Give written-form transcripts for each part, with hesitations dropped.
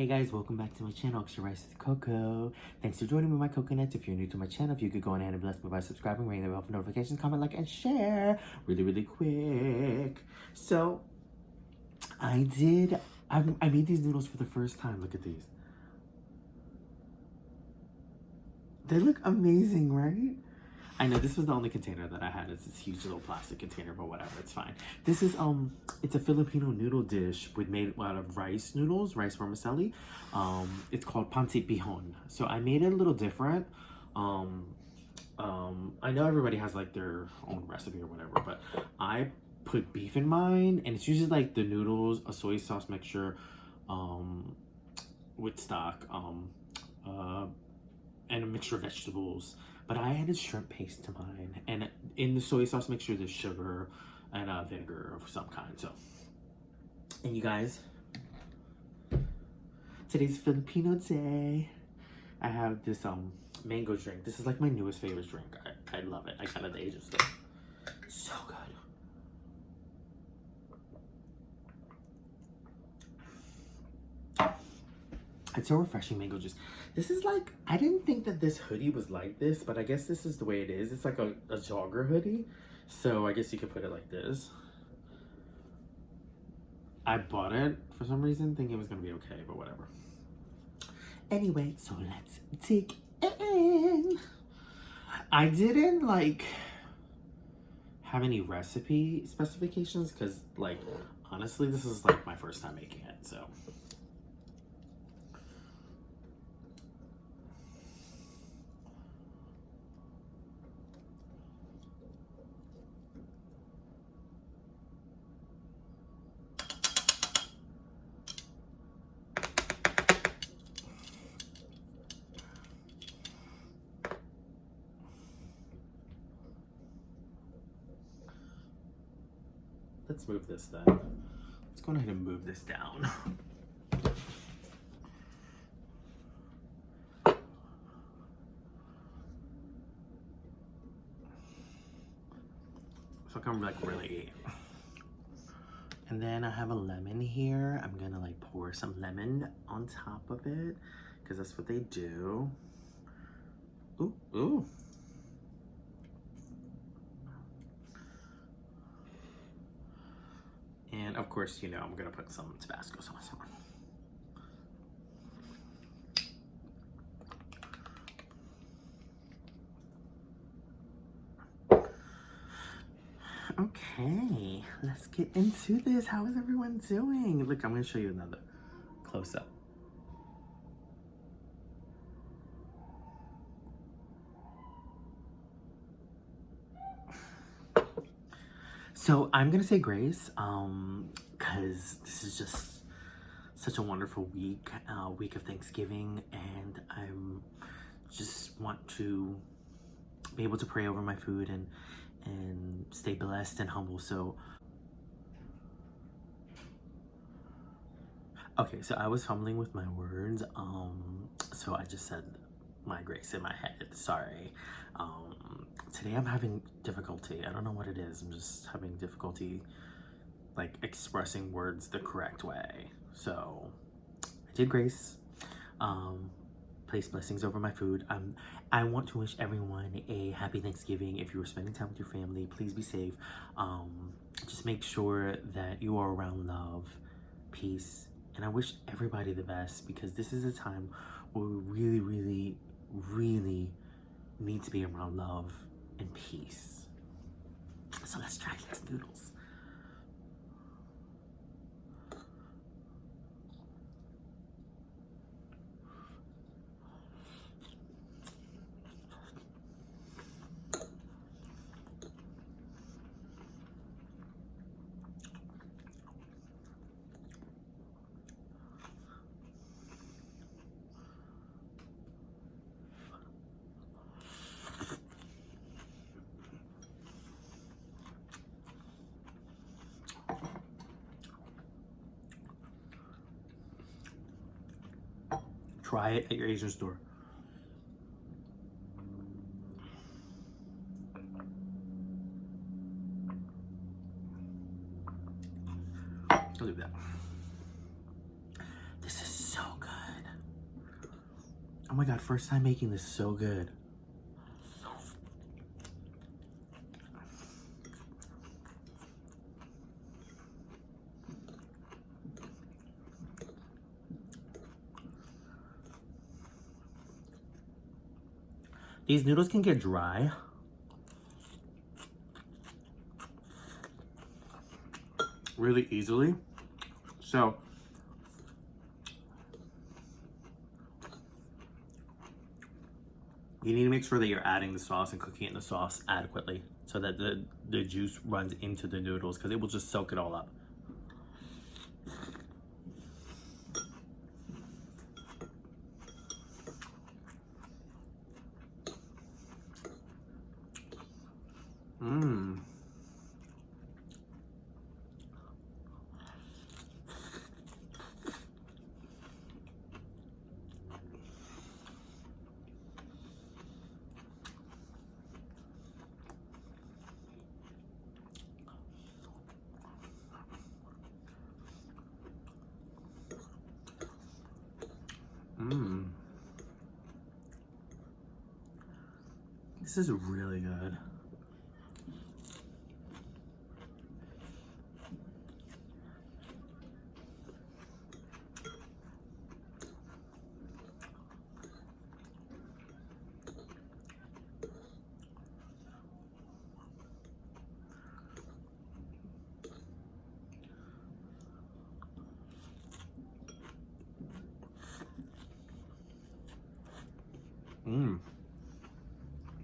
Hey guys, welcome back to my channel, Extra Rice with KoKo. Thanks for joining me, my coconuts. If you're new to my channel, if you could go ahead and bless me by subscribing, ring the bell for notifications, comment, like, and share really quick. So, I made these noodles for the first time. Look at these. They look amazing, right? I know this was the only container that I had. It's this huge little plastic container, but whatever, it's fine. This is it's a Filipino noodle dish made out of rice noodles, rice vermicelli. It's called Pancit Bihon. So I made it a little different. I know everybody has like their own recipe or whatever, but I put beef in mine, and it's usually like the noodles, a soy sauce mixture, with stock, and a mixture of vegetables. But I added shrimp paste to mine, and in the soy sauce mixture there's sugar and vinegar of some kind. So, and you guys, today's Filipino day. I have this mango drink. This is like my newest favorite drink. I love it. I got it at the age of 6. So good. It's so refreshing, mango juice. This is like, I didn't think that this hoodie was like this, but I guess this is the way it is. It's like a jogger hoodie. So I guess you could put it like this. I bought it for some reason, thinking it was gonna be okay, but whatever. Anyway, so let's dig in. I didn't like have any recipe specifications because, like, honestly, this is like my first time making it, so. Let's move this then. Let's go ahead and move this down. So I can like really eat. And then I have a lemon here. I'm gonna like pour some lemon on top of it because that's what they do. Ooh. And of course, you know, I'm gonna put some Tabasco sauce on. Okay, let's get into this. How is everyone doing? Look, I'm gonna show you another close-up. So I'm gonna say grace, because this is just such a wonderful week of Thanksgiving, and I'm just want to be able to pray over my food and stay blessed and humble. So okay, so I was fumbling with my words, so I just said my grace in my head. Sorry. Today I'm having difficulty. I don't know what it is. I'm just having difficulty like expressing words the correct way. So I did grace. Place blessings over my food. I want to wish everyone a happy Thanksgiving. If you were spending time with your family, please be safe. Just make sure that you are around love, peace, and I wish everybody the best, because this is a time where we really need to be around love and peace. So let's try these noodles. Try it at your Asian store. Look at that. This is so good. Oh my god, first time making this so good. These noodles can get dry. Really easily. So you need to make sure that you're adding the sauce and cooking it in the sauce adequately so that the juice runs into the noodles, because it will just soak it all up. Mmm. Mmm. This is really good. Mmm.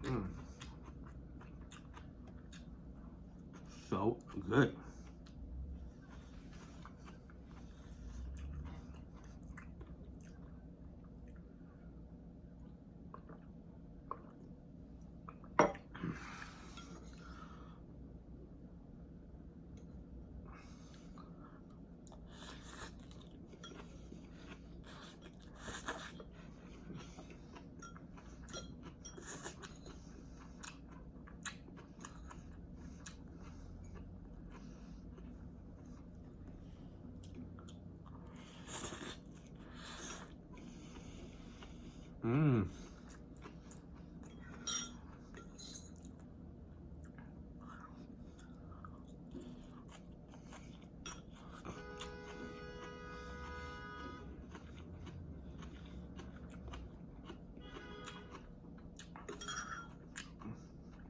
Mmm. So good. Mmm.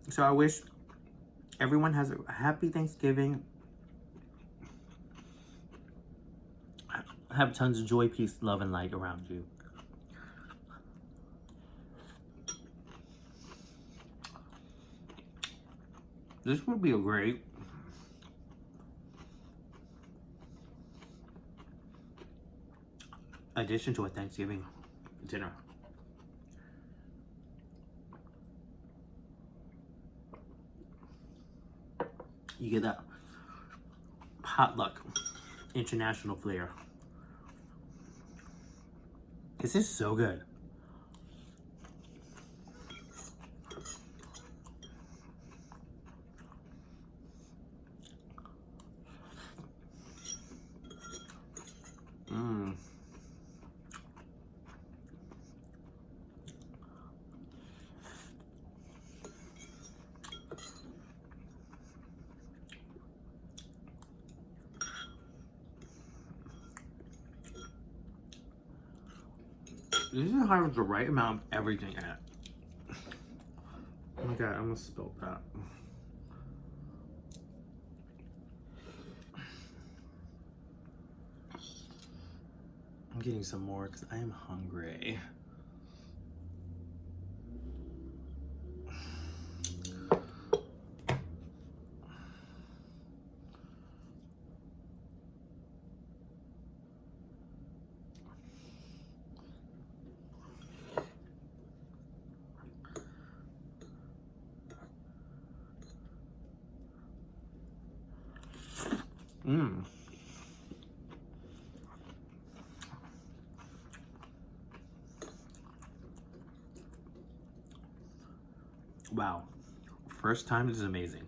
So I wish everyone has a happy Thanksgiving. Have tons of joy, peace, love, and light around you. This would be a great addition to a Thanksgiving dinner. You get that potluck international flair. This is so good. Mmm. This is how the right amount of everything in it. Oh my god, I almost spilled that. I'm getting some more because I am hungry. Mmm. Wow. First time is amazing.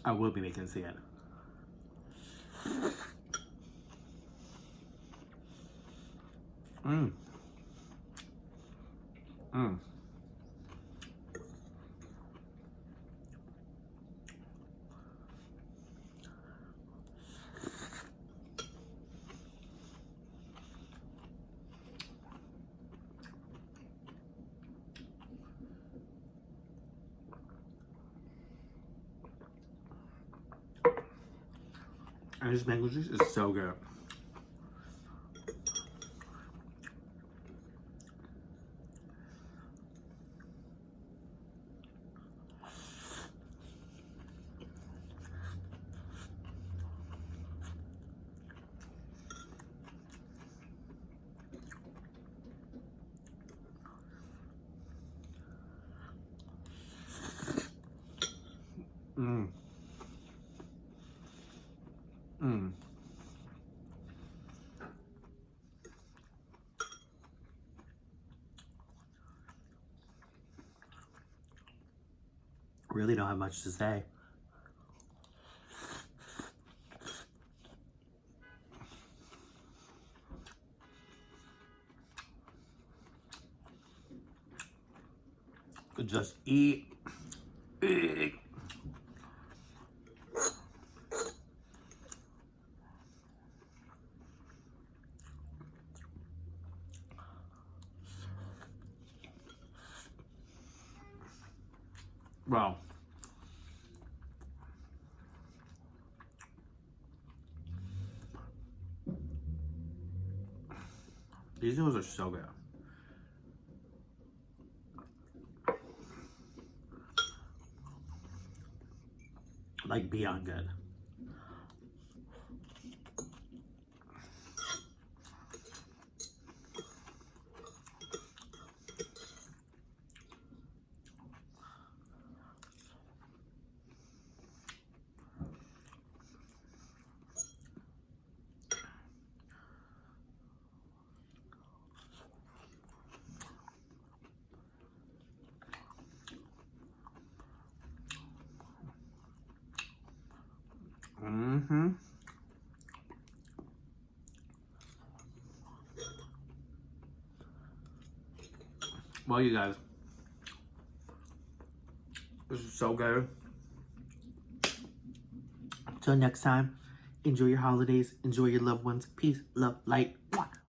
I will be making see it. Mmm. Mmm. And this mango juice is so good. Mmm. Mmm. Really don't have much to say. Just eat. Eat. Wow. These noodles are so good. Like beyond good. Mm-hmm. Well, you guys, this is so good. Till next time, enjoy your holidays, enjoy your loved ones. Peace, love, light. Mwah.